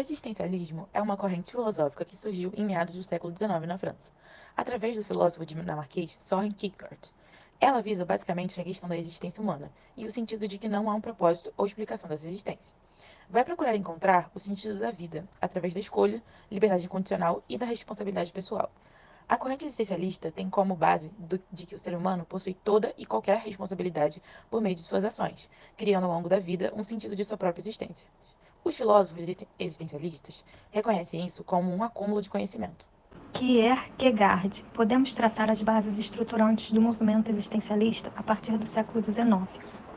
existencialismo é uma corrente filosófica que surgiu em meados do século XIX na França, através do filósofo dinamarquês Søren Kierkegaard. Ela visa basicamente a questão da existência humana e o sentido de que não há um propósito ou explicação dessa existência. Vai procurar encontrar o sentido da vida através da escolha, liberdade incondicional e da responsabilidade pessoal. A corrente existencialista tem como base de que o ser humano possui toda e qualquer responsabilidade por meio de suas ações, criando ao longo da vida um sentido de sua própria existência. Os filósofos existencialistas reconhecem isso como um acúmulo de conhecimento. Kierkegaard. Podemos traçar as bases estruturantes do movimento existencialista a partir do século XIX.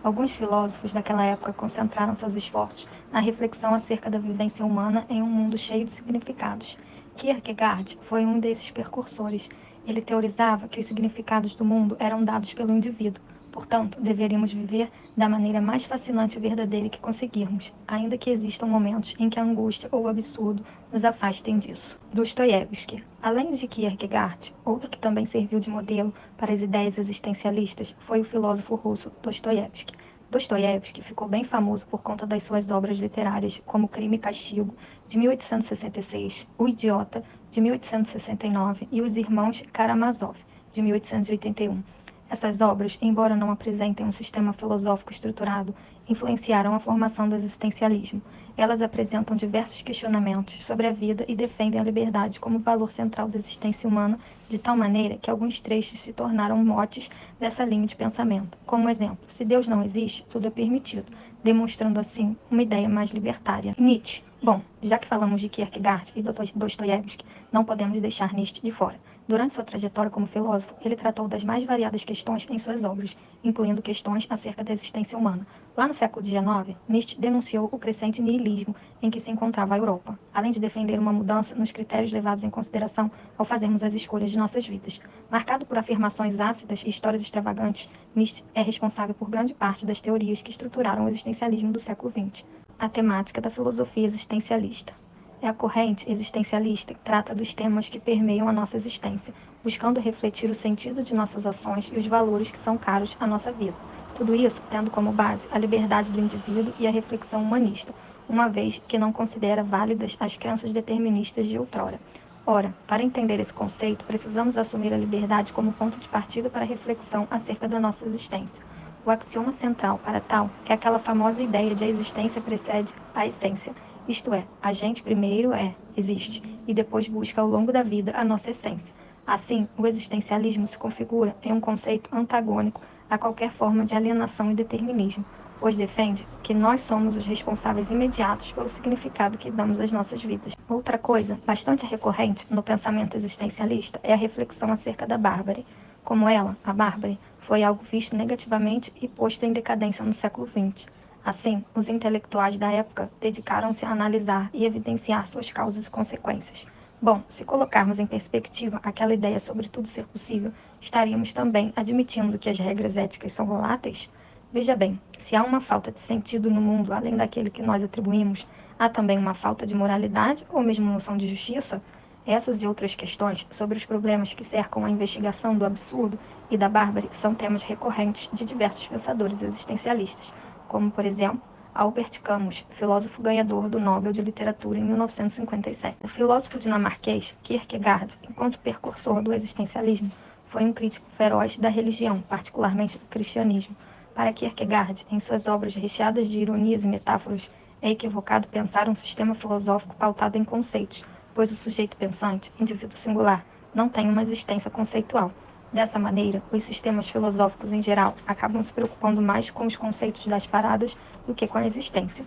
Alguns filósofos daquela época concentraram seus esforços na reflexão acerca da vivência humana em um mundo cheio de significados. Kierkegaard foi um desses precursores. Ele teorizava que os significados do mundo eram dados pelo indivíduo. Portanto, deveríamos viver da maneira mais fascinante e verdadeira que conseguirmos, ainda que existam momentos em que a angústia ou o absurdo nos afastem disso. Dostoiévski. Além de Kierkegaard, outro que também serviu de modelo para as ideias existencialistas foi o filósofo russo Dostoiévski. Dostoiévski ficou bem famoso por conta das suas obras literárias, como Crime e Castigo, de 1866, O Idiota, de 1869 e Os Irmãos Karamazov, de 1881. Essas obras, embora não apresentem um sistema filosófico estruturado, influenciaram a formação do existencialismo. Elas apresentam diversos questionamentos sobre a vida e defendem a liberdade como valor central da existência humana, de tal maneira que alguns trechos se tornaram motes dessa linha de pensamento. Como exemplo, se Deus não existe, tudo é permitido, demonstrando assim uma ideia mais libertária. Nietzsche. Bom, já que falamos de Kierkegaard e Dostoiévski, não podemos deixar Nietzsche de fora. Durante sua trajetória como filósofo, ele tratou das mais variadas questões em suas obras, incluindo questões acerca da existência humana. Lá no século XIX, Nietzsche denunciou o crescente niilismo em que se encontrava a Europa, além de defender uma mudança nos critérios levados em consideração ao fazermos as escolhas de nossas vidas. Marcado por afirmações ácidas e histórias extravagantes, Nietzsche é responsável por grande parte das teorias que estruturaram o existencialismo do século XX. A temática da filosofia existencialista. É a corrente existencialista que trata dos temas que permeiam a nossa existência, buscando refletir o sentido de nossas ações e os valores que são caros à nossa vida. Tudo isso tendo como base a liberdade do indivíduo e a reflexão humanista, uma vez que não considera válidas as crenças deterministas de outrora. Ora, para entender esse conceito, precisamos assumir a liberdade como ponto de partida para a reflexão acerca da nossa existência. O axioma central para tal é aquela famosa ideia de a existência precede a essência, isto é, a gente primeiro existe, e depois busca ao longo da vida a nossa essência. Assim, o existencialismo se configura em um conceito antagônico a qualquer forma de alienação e determinismo, pois defende que nós somos os responsáveis imediatos pelo significado que damos às nossas vidas. Outra coisa bastante recorrente no pensamento existencialista é a reflexão acerca da bárbare. Como ela, a bárbare, foi algo visto negativamente e posto em decadência no século XX. Assim, os intelectuais da época dedicaram-se a analisar e evidenciar suas causas e consequências. Bom, se colocarmos em perspectiva aquela ideia sobre tudo ser possível, estaríamos também admitindo que as regras éticas são voláteis? Veja bem, se há uma falta de sentido no mundo além daquele que nós atribuímos, há também uma falta de moralidade ou mesmo noção de justiça? Essas e outras questões sobre os problemas que cercam a investigação do absurdo e da bárbare são temas recorrentes de diversos pensadores existencialistas, como, por exemplo, Albert Camus, filósofo ganhador do Nobel de Literatura em 1957. O filósofo dinamarquês Kierkegaard, enquanto precursor do existencialismo, foi um crítico feroz da religião, particularmente do cristianismo. Para Kierkegaard, em suas obras recheadas de ironias e metáforas, é equivocado pensar um sistema filosófico pautado em conceitos, pois o sujeito pensante, indivíduo singular, não tem uma existência conceitual. Dessa maneira, os sistemas filosóficos em geral acabam se preocupando mais com os conceitos das paradas do que com a existência.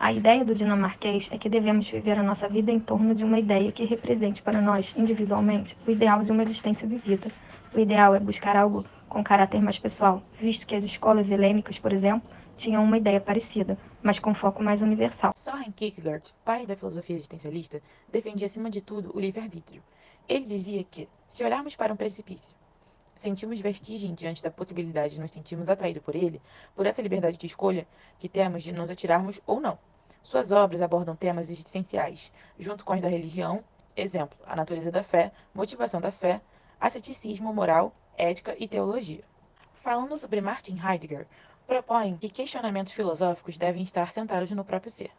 A ideia do dinamarquês é que devemos viver a nossa vida em torno de uma ideia que represente para nós, individualmente, o ideal de uma existência vivida. O ideal é buscar algo com caráter mais pessoal, visto que as escolas helênicas, por exemplo, tinham uma ideia parecida, mas com foco mais universal. Søren Kierkegaard, pai da filosofia existencialista, defendia acima de tudo o livre-arbítrio. Ele dizia que, se olharmos para um precipício, sentimos vertigem diante da possibilidade de nos sentirmos atraídos por ele, por essa liberdade de escolha que temos de nos atirarmos ou não. Suas obras abordam temas existenciais, junto com as da religião, exemplo, a natureza da fé, motivação da fé, asceticismo, moral, ética e teologia. Falando sobre Martin Heidegger, propõe que questionamentos filosóficos devem estar centrados no próprio ser.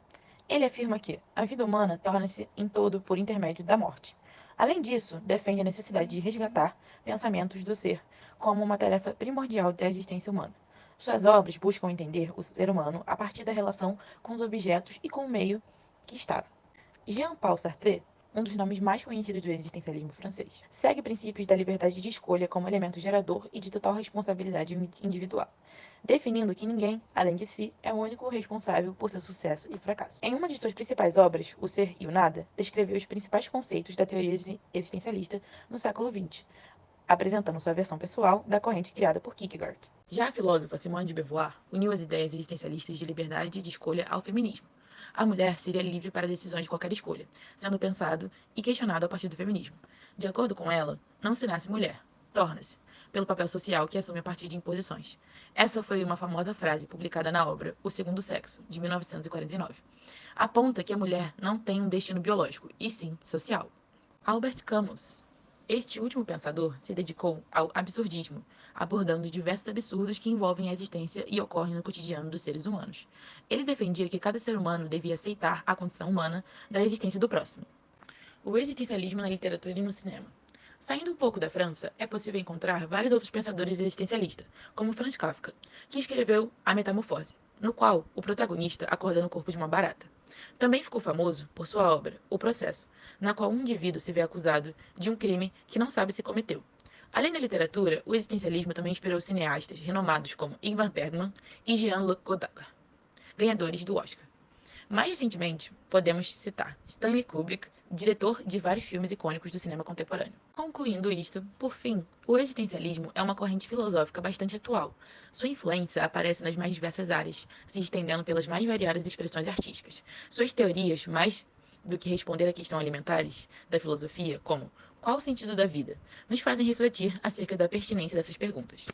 Ele afirma que a vida humana torna-se em todo por intermédio da morte. Além disso, defende a necessidade de resgatar pensamentos do ser como uma tarefa primordial da existência humana. Suas obras buscam entender o ser humano a partir da relação com os objetos e com o meio que estava. Jean-Paul Sartre, um dos nomes mais conhecidos do existencialismo francês, segue princípios da liberdade de escolha como elemento gerador e de total responsabilidade individual, definindo que ninguém, além de si, é o único responsável por seu sucesso e fracasso. Em uma de suas principais obras, O Ser e o Nada, descreveu os principais conceitos da teoria existencialista no século XX, apresentando sua versão pessoal da corrente criada por Kierkegaard. Já a filósofa Simone de Beauvoir uniu as ideias existencialistas de liberdade de escolha ao feminismo. A mulher seria livre para decisões de qualquer escolha, sendo pensado e questionado a partir do feminismo. De acordo com ela, não se nasce mulher, torna-se, pelo papel social que assume a partir de imposições. Essa foi uma famosa frase publicada na obra O Segundo Sexo, de 1949. Aponta que a mulher não tem um destino biológico, e sim social. Albert Camus. Este último pensador se dedicou ao absurdismo, abordando diversos absurdos que envolvem a existência e ocorrem no cotidiano dos seres humanos. Ele defendia que cada ser humano devia aceitar a condição humana da existência do próximo. O existencialismo na literatura e no cinema. Saindo um pouco da França, é possível encontrar vários outros pensadores existencialistas, como Franz Kafka, que escreveu A Metamorfose, no qual o protagonista acorda no corpo de uma barata. Também ficou famoso por sua obra, O Processo, na qual um indivíduo se vê acusado de um crime que não sabe se cometeu. Além da literatura, o existencialismo também inspirou cineastas renomados como Ingmar Bergman e Jean-Luc Godard, ganhadores do Oscar. Mais recentemente, podemos citar Stanley Kubrick, diretor de vários filmes icônicos do cinema contemporâneo. Concluindo isto, por fim, o existencialismo é uma corrente filosófica bastante atual. Sua influência aparece nas mais diversas áreas, se estendendo pelas mais variadas expressões artísticas. Suas teorias, mais do que responder a questões alimentares da filosofia, como qual o sentido da vida, nos fazem refletir acerca da pertinência dessas perguntas.